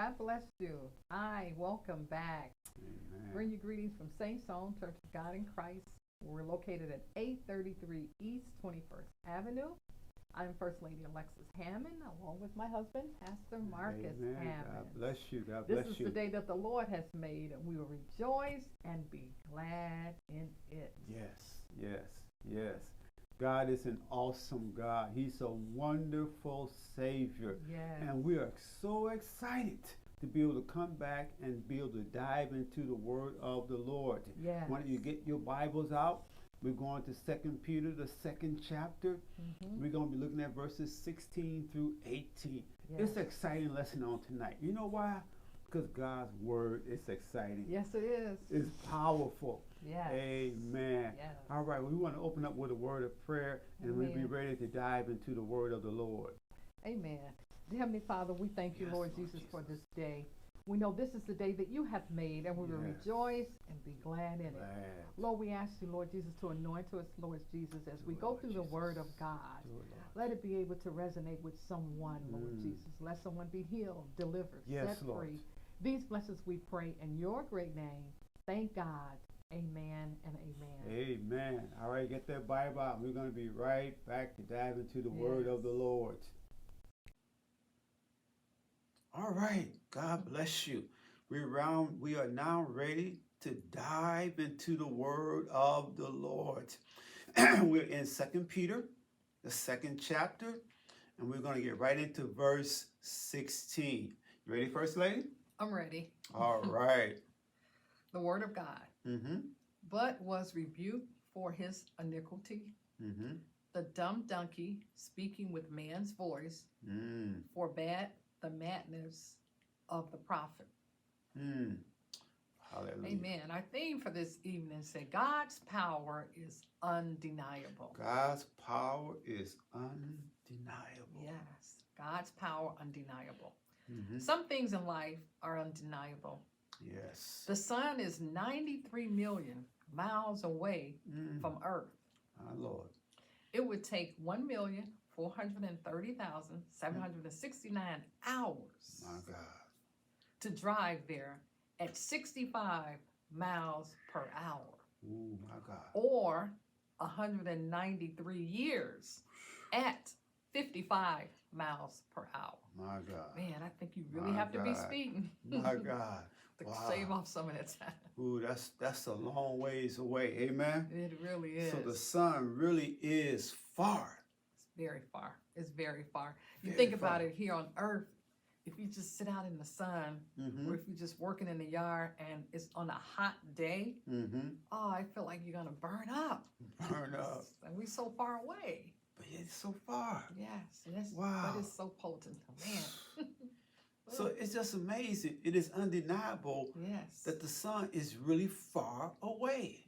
God bless you. Hi, welcome back. Amen. Bring you greetings from Saint Soul Church of God in Christ. We're located at 833 East 21st Avenue. I'm First Lady Alexis Hammond, along with my husband, Pastor Marcus Amen. Hammond. God bless you. God bless This is you. the day that the Lord has made, and we will rejoice and be glad in it. Yes, yes, yes. God is an awesome God. He's a wonderful Savior. Yes. And we are so excited to be able to come back and be able to dive into the Word of the Lord. Yes. Why don't you get your Bibles out? We're going to 2 Peter, the 2nd chapter. We're going to be looking at verses 16 through 18. Yes. It's an exciting lesson on tonight. You know why? Because God's Word is exciting. Yes, it is. It's powerful. Yes. Amen. Yes. All right, we want to open up with a word of prayer, and we'll be ready to dive into the Word of the Lord. Amen. Dear Heavenly Father, we thank you, Yes, Lord Lord Jesus, for Jesus. this day. We know this is the day that you have made, and we will Yes. rejoice and be glad in it. Glad. Lord, we ask you, Lord Jesus, to anoint us, Lord Jesus, as we Do it, go Lord through Jesus. the Word of God. Do it, Lord. Let it be able to resonate with someone, Lord Jesus. Let someone be healed, delivered, Yes, set Lord. free. These blessings we pray in your great name. Thank God. Amen and amen. Amen. All right, get that Bible out. We're going to be right back to dive into the Word of the Lord. All right, God bless you. We are now ready to dive into the Word of the Lord. We're in 2 Peter, the 2nd chapter, and we're going to get right into verse 16. You ready, First Lady? I'm ready. All right. The Word of God. Mm-hmm. But was rebuked for his iniquity. Mm-hmm. The dumb donkey, speaking with man's voice, forbade the madness of the prophet. Hallelujah. Amen. Our theme for this evening said God's power is undeniable. God's power is undeniable. Yes, God's power undeniable. Mm-hmm. Some things in life are undeniable. Yes. The sun is 93 million miles away from Earth. My Lord. It would take 1,430,769 hours My God. to drive there at 65 miles per hour. Oh, my God. Or 193 years at 55 miles per hour. My God. Man, I think you really My have to be God. speeding My God. to Wow. save off some of that time. Ooh, that's a long ways away. Amen. It really is. So the sun really is far. It's very far. It's very far. You Very think about far. it here on Earth, if you just sit out in the sun, or if you're just working in the yard and it's on a hot day, oh, I feel like you're gonna burn up. Burn up. And we're so far away. But it's so far. Yes, yes. Wow. But it's so potent, man. So it's just amazing. It is undeniable Yes. that the sun is really far away.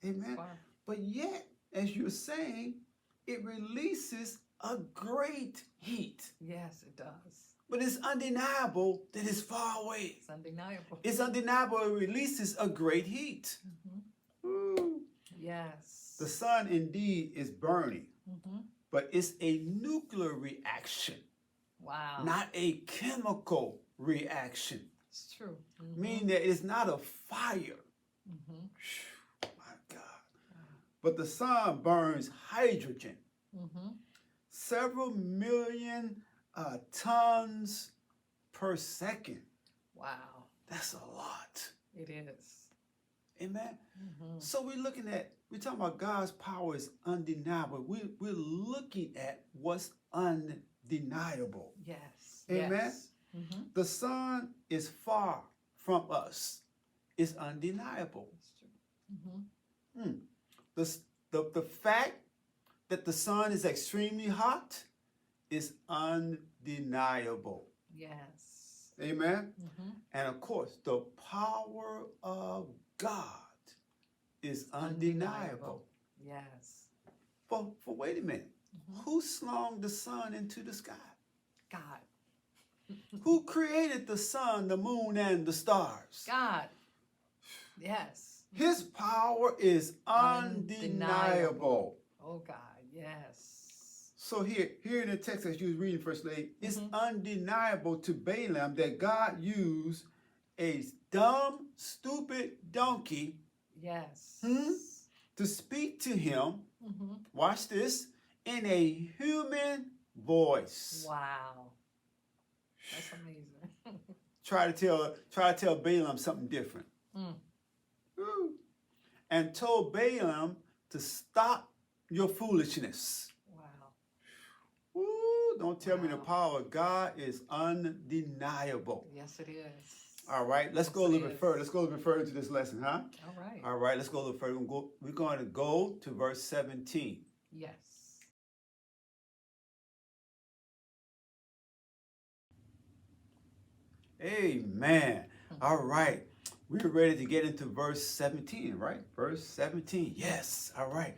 Amen. Far. But yet, as you're saying, it releases a great heat. Yes, it does. But it's undeniable that it's far away. It's undeniable. It's undeniable it releases a great heat. Ooh. Yes. The sun indeed is burning, but it's a nuclear reaction, Wow. not a chemical reaction. It's true. Meaning that it's not a fire. My God. But the sun burns hydrogen. Several million tons per second. Wow. That's a lot. It is. Amen. So we're talking about God's power is undeniable. We're looking at what's undeniable. Yes. Amen. Yes. The sun is far from us. It's undeniable. That's true. The fact that the sun is extremely hot is undeniable. Yes. Amen. And of course, the power of God is undeniable. Yes. For wait a minute. Who slung the sun into the sky? God. Who created the sun, the moon, and the stars? God. Yes. His power is undeniable. Oh God. Yes. So here in the text that you was reading, First Lady, it's undeniable to Balaam that God used a dumb, stupid donkey Yes. to speak to him. Watch this, in a human voice. Wow. That's amazing. Try to tell Balaam something different. And told Balaam to stop your foolishness. Wow. Ooh, don't tell me the power of God is undeniable. Yes, it is. All right, let's go a little bit further. Let's go a little bit further into this lesson, huh? All right. All right, let's go a little further. We're going to go to verse 17. Yes. Amen. All right. We're ready to get into verse 17, right? Verse 17. Yes. All right.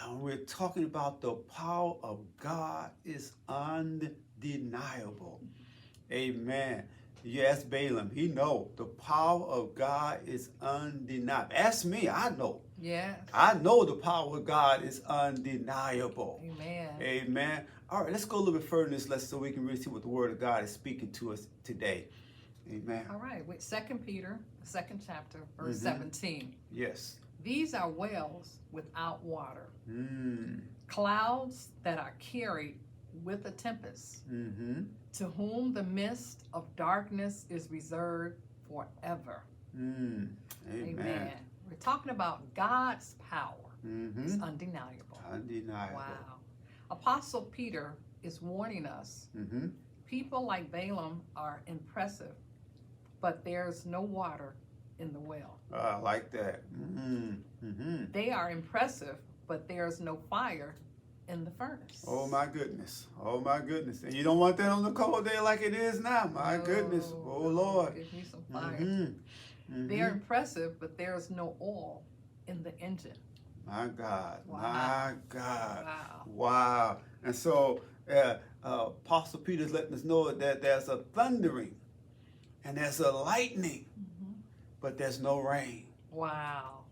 We're talking about the power of God is undeniable. Amen. You ask Balaam, he know the power of God is undeniable. Ask me, I know. Yes. I know the power of God is undeniable. Amen. Amen. All right, let's go a little bit further in this lesson so we can really see what the Word of God is speaking to us today. Amen. All right, with 2 Peter, the 2nd chapter, verse 17. Yes. These are wells without water, clouds that are carried with a tempest, to whom the mist of darkness is reserved forever. Amen. We're talking about God's power. It's undeniable. Undeniable. Wow. Apostle Peter is warning us. People like Balaam are impressive, but there's no water in the well. I like that. They are impressive, but there's no fire in the furnace. Oh my goodness. Oh my goodness. And you don't want that on the cold day like it is now. My goodness. Oh Lord. Give me some fire. They're impressive, but there's no oil in the engine. My God. Wow. My God. Wow. Wow. And so Apostle Peter's letting us know that there's a thundering and there's a lightning, but there's no rain. Wow.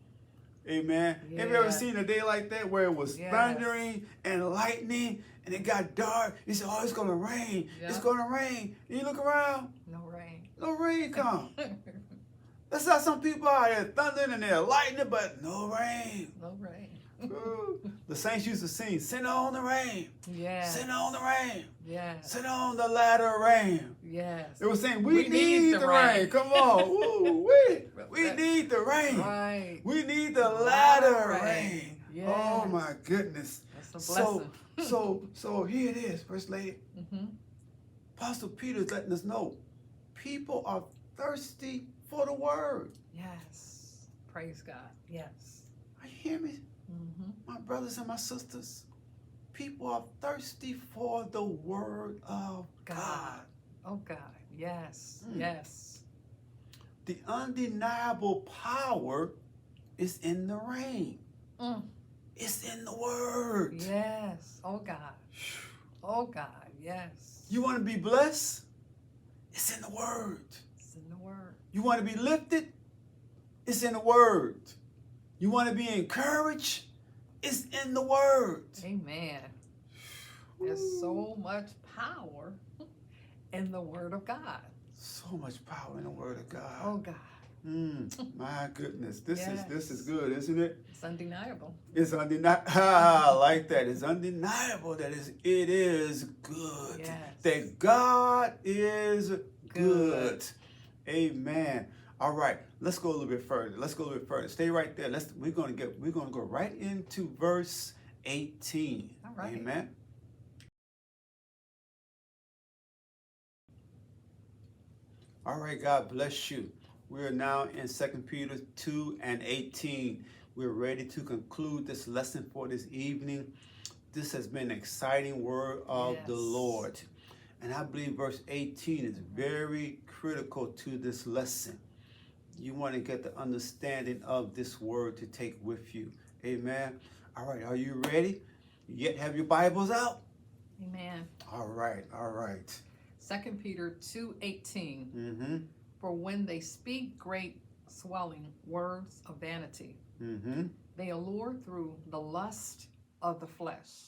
Amen. Yeah. Have you ever seen a day like that where it was thundering and lightning and it got dark? You said, oh, it's going to rain. It's going to rain. And you look around. No rain. No rain come. That's how some people are. They're thundering and they're lightning, but no rain. No rain. Ooh. The saints used to sing, send on the rain. Yes. Send on the rain. Yes. Send on the latter rain. Yes. It was saying, we need the rain. Come on. Ooh, we need the rain. Right. We need the latter rain. Yes. Oh my goodness. That's a blessing. So here it is, First Lady. Apostle Peter's letting us know people are thirsty for the word. Yes. Praise God. Yes. Are you hearing me? My brothers and my sisters, people are thirsty for the word of God. Oh God. Yes. Yes. The undeniable power is in the rain. It's in the word. Yes. Oh God. Oh God. Yes. You want to be blessed? It's in the word. It's in the word. You want to be lifted? It's in the word. You want to be encouraged? It's in the word. Amen. There's so much power in the word of God. So much power in the word of God. Oh God. My goodness. This is good, isn't it? It's undeniable. It's undeniable. I like that. It's undeniable that it is good. Yes. That God is good. Amen. All right, let's go a little bit further. Stay right there. We're gonna go right into verse 18. All right. Amen. All right, God bless you. We are now in 2 Peter 2 and 18. We're ready to conclude this lesson for this evening. This has been an exciting word of the Lord. And I believe verse 18 is very critical to this lesson. You want to get the understanding of this word to take with you. Amen. All right, are you ready? Yet have your Bibles out? Amen. All right, all right. 2 Peter 2:18. For when they speak great swelling words of vanity, they allure through the lust of the flesh.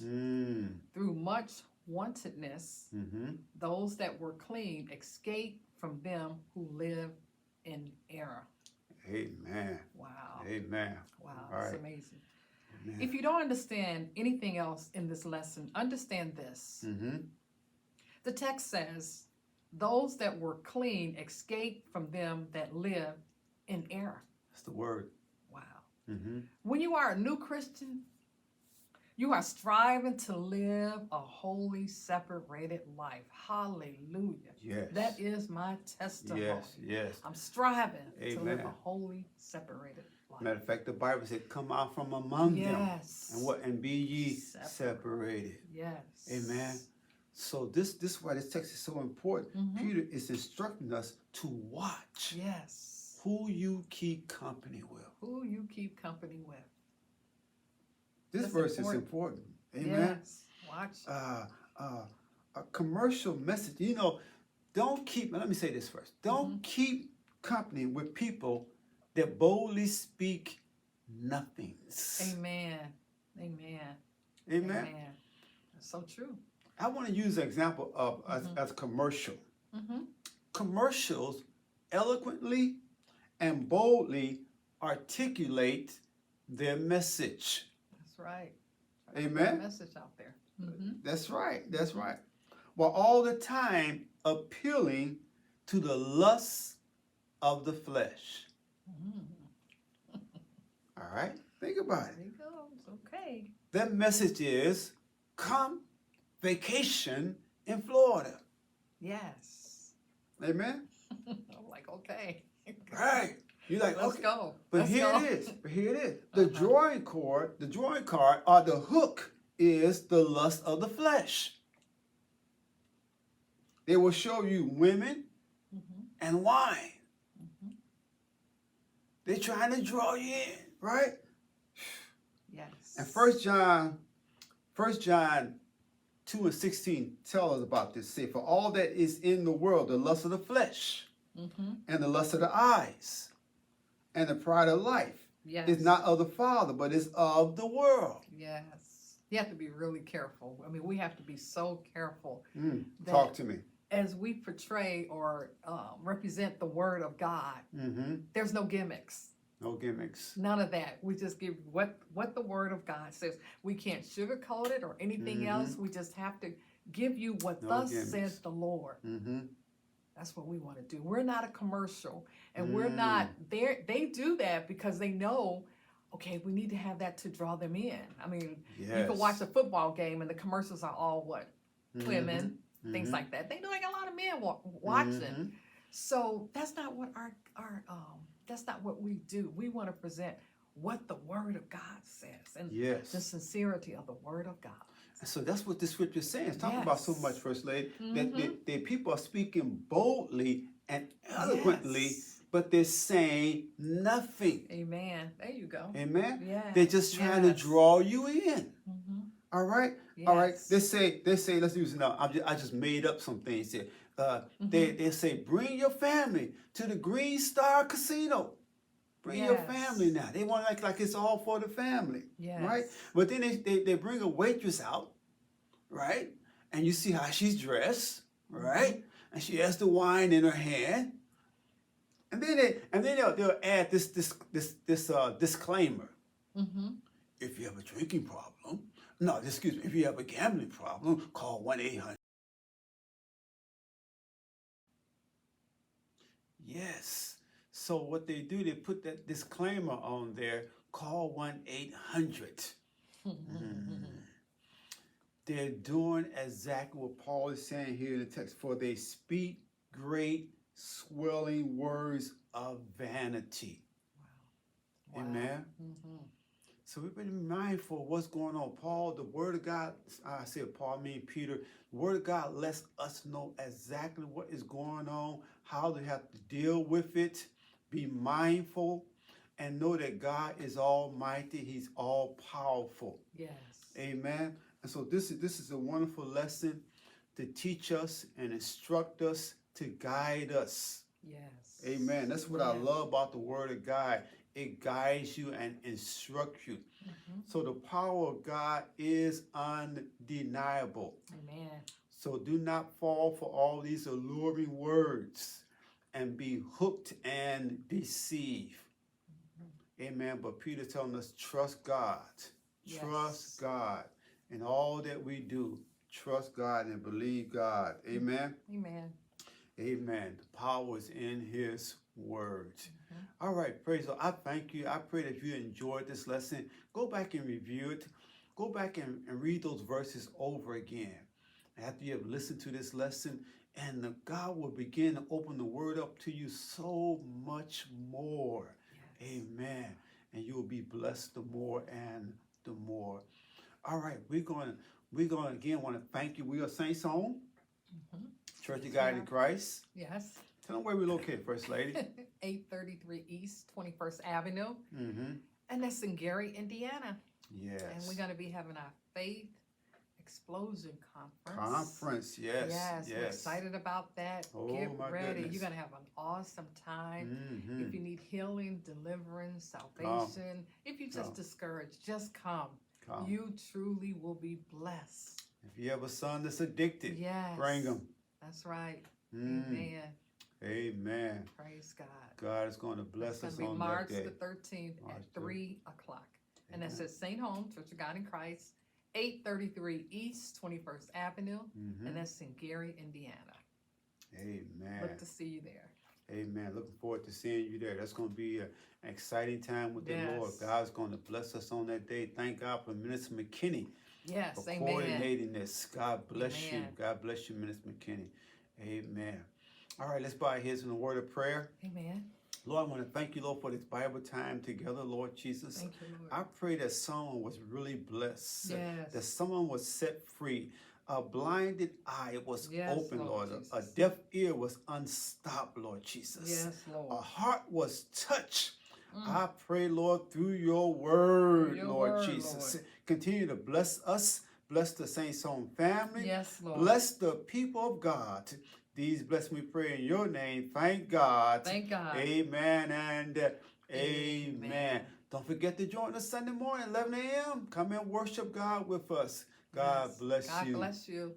Through much wantedness, those that were clean escape from them who live in error. Amen. Wow. Amen. Wow, All it's right. amazing. Amen. If you don't understand anything else in this lesson, understand this. The text says, those that were clean escape from them that live in error. That's the word. Wow. Mm-hmm. When you are a new Christian, you are striving to live a holy, separated life. Hallelujah. Yes. That is my testimony. Yes, yes. I'm striving to live Amen. a holy, separated life. Matter of fact, the Bible said, come out from among them. Yes. And what? And be ye separated. Yes. Amen. So this is why this text is so important. Peter is instructing us to watch. Yes. Who you keep company with. Who you keep company with. This That's verse is important. Amen. Yes. Watch. A commercial message. You know, don't keep, let me say this first. Don't keep company with people that boldly speak nothings. Amen. Amen. Amen. Amen. That's so true. I want to use an example of as a commercial. Commercials eloquently and boldly articulate their message. That's right. Amen. Message out there. That's right. That's right. While all the time appealing to the lusts of the flesh. All right? Think about it. There you go. It's okay. That message is, come vacation in Florida. Yes. Amen? I'm like, okay. Right. You're like, Let's okay. go. But Let's here go. it is. But here it is. The drawing card, or the hook is the lust of the flesh. They will show you women and wine. They're trying to draw you in, right? Yes. And 1 John 2:16 tell us about this. Say, for all that is in the world, the lust of the flesh, and the lust of the eyes, and the pride of life, is not of the Father, but is of the world. Yes. You have to be really careful. I mean, we have to be so careful. Talk to me. As we portray or represent the Word of God, there's no gimmicks. No gimmicks. None of that. We just give what the Word of God says. We can't sugarcoat it or anything else. We just have to give you what thus says the Lord. That's what we want to do. We're not a commercial, and we're not there. They do that because they know, okay, we need to have that to draw them in. I mean, you can watch a football game, and the commercials are all what? Women, things like that. They know they got a lot of men watching. So that's not what our that's not what we do. We want to present what the Word of God says and the sincerity of the Word of God. So that's what the scripture is saying. It's talking about so much, First Lady, that people are speaking boldly and eloquently, but they're saying nothing. Amen. There you go. Amen. Yes. They're just trying to draw you in. All right. Yes. All right. They say. Let's use it now. I just made up some things here. They say, bring your family to the Green Star Casino. Bring your family now. They want to act like it's all for the family, right? But then they bring a waitress out, right? And you see how she's dressed, right? And she has the wine in her hand. And then they'll add this disclaimer. If you have a drinking problem, if you have a gambling problem, call 1-800. Yes. So what they do, they put that disclaimer on there, call 1-800. They're doing exactly what Paul is saying here in the text. For they speak great swelling words of vanity. Wow. Amen. So we've been mindful of what's going on. Paul, the Word of God, Peter, the Word of God lets us know exactly what is going on, how to have to deal with it, be mindful, and know that God is almighty. He's all powerful. Yes. Amen. And so this is a wonderful lesson to teach us and instruct us, to guide us. Yes. Amen. That's what I love about the Word of God. it guides you and instructs you. Mhm. So the power of God is undeniable. Amen. So do not fall for all these alluring words and be hooked and deceived. Amen. But Peter telling us, trust God. Yes. Trust God in all that we do. Trust God and believe God. Amen. Amen. Amen. The power is in his words. Mhm. All right, praise the Lord. I thank you. I pray that you enjoyed this lesson. Go back and review it. Go back and read those verses over again. After you have listened to this lesson, and God will begin to open the word up to you so much more. Yes. Amen. And you will be blessed the more and the more. All right, we're going to again want to thank you. We are Saints Home, Mhm. Church of God in Christ. Yes. Tell them where we're located, First Lady. 833 East 21st Avenue. Mm-hmm. And that's in Gary, Indiana. Yes. And we're going to be having our Faith Explosion Conference. Yes. Yes, we're excited about that. Oh, Get my ready. goodness. You're going to have an awesome time. Mm-hmm. If you need healing, deliverance, salvation, if you're just Come. discouraged, just come. Come. You truly will be blessed. If you have a son that's addicted, Yes. bring him. That's right. Mm. Amen. Amen. Praise God. God is going to bless It's us going to be on March that day. the 13th March at 3 o'clock. And that's Amen. at St. Home, Church of God in Christ, 833 East 21st Avenue. Mm-hmm. And that's in Gary, Indiana. Amen. Look to see you there. Amen. Looking forward to seeing you there. That's going to be an exciting time with the Yes. Lord. God's going to bless us on that day. Thank God for Minister McKinney Yes, for amen. coordinating this. God bless you. Amen. God bless you, Minister McKinney. Amen. All right, let's bow our heads in a word of prayer. Amen. Lord, I want to thank you, Lord, for this Bible time together, Lord Jesus. Thank you, Lord. I pray that someone was really blessed. Yes. That someone was set free. A blinded eye was Yes, open, Lord Lord. A Jesus. deaf ear was unstopped, Lord Jesus. Yes, A Lord. heart was touched. Mm. I pray, Lord, through your word, Through your Lord word, Jesus. Lord. Continue to bless us. Bless the Saints Home family. Yes, Lord. Bless the people of God. These bless me, pray in your name. Thank God. Thank God. Amen and amen. Amen. Don't forget to join us Sunday morning, 11 a.m. Come and worship God with us. God Yes. bless God you. bless you.